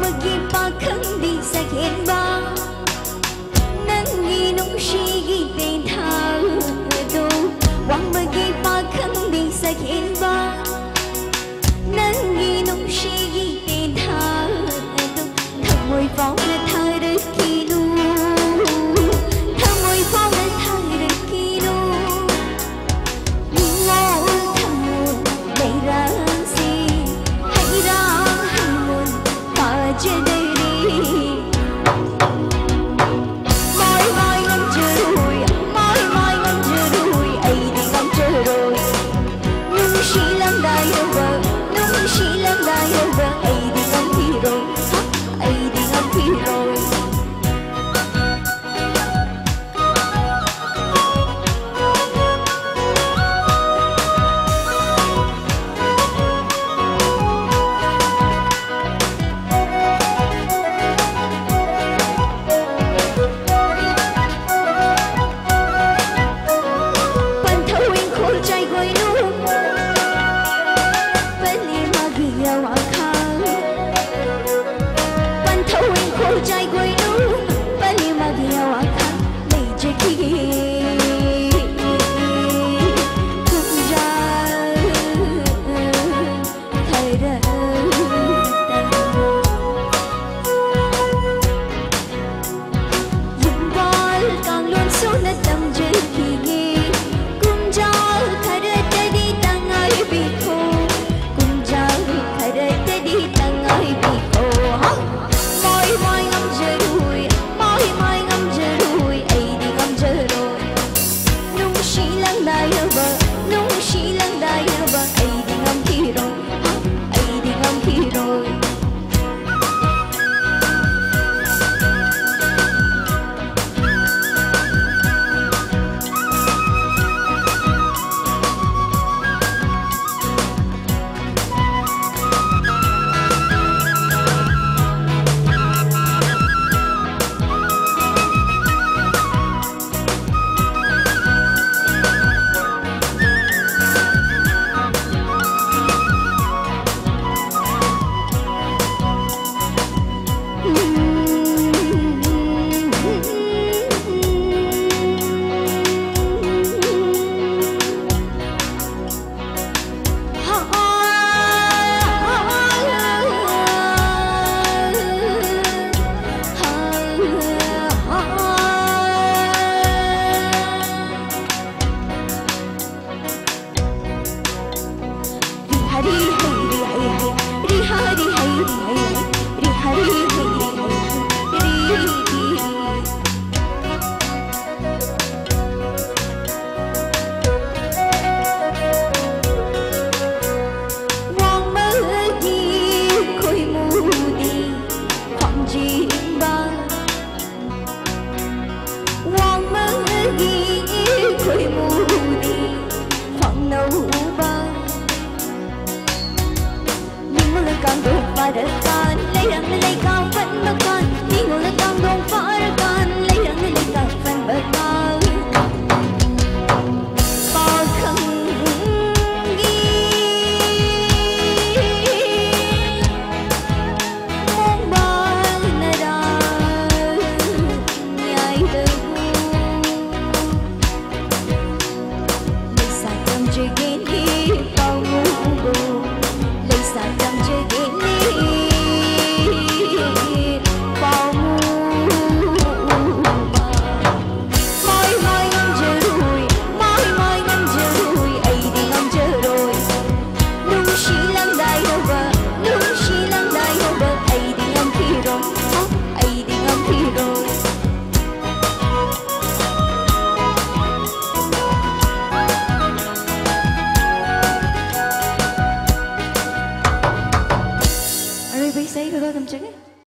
ꯋꯥꯡꯃꯒꯤ ꯄꯥꯈꯪꯗꯤ ꯁꯛꯍꯦꯟꯕ ꯅꯪꯒꯤ ꯅꯨꯡꯁꯤꯒꯤ ꯇꯦꯟꯊꯥꯗꯣ ꯋꯥꯡꯃꯒꯤ ꯄꯥꯈꯪꯗꯤ ꯁꯛꯍꯦꯟꯕ ꯅꯪꯒꯤ ꯅꯨꯡꯁꯤꯒꯤ ꯇꯦꯟꯊꯥꯗꯣ ꯊꯃꯣꯏ ꯐꯥꯎꯅ ꯊꯥꯔꯛꯈꯤꯅꯨ ꯊꯃꯣꯏ ꯐꯥꯎꯅ ꯊꯥꯔꯛꯈꯤꯅꯨ ꯅꯤꯡꯉꯣꯜ ꯊꯃꯣꯏ ꯂꯩꯔꯥꯡꯁꯤ ꯍꯩꯔꯥꯡ ꯍꯩꯃꯣꯟ ꯄꯥꯖꯗꯔꯤ ꯃꯣꯏ ꯃꯣꯏ ꯉꯝꯖꯔꯣꯏ ꯃꯣꯏ ꯃꯣꯏ ꯉꯝꯖꯔꯣꯏ ꯑꯩꯗꯤ ꯉꯝꯖꯔꯣꯏ ꯅꯨꯡꯁꯤꯂꯝꯗꯥꯏꯔꯕ ꯅꯨꯡꯁꯤꯂꯝꯗꯥꯏꯔꯕ ꯑꯩꯗꯤ ꯉꯝꯈꯤꯔꯣꯏ ꯑꯩꯗꯤ ꯉꯝꯈꯤꯔꯣꯏ Panthawin khol chai goi nu Pali magi yawa khang Panthawin khol chai goi nu Pali magi yawa khang Lei je ki Kumja Khaira Yumbal kang lon so na tam je ki Hãy subscribe cho kênh Ghiền Mì Gõ để không bỏ lỡ những video hấp dẫn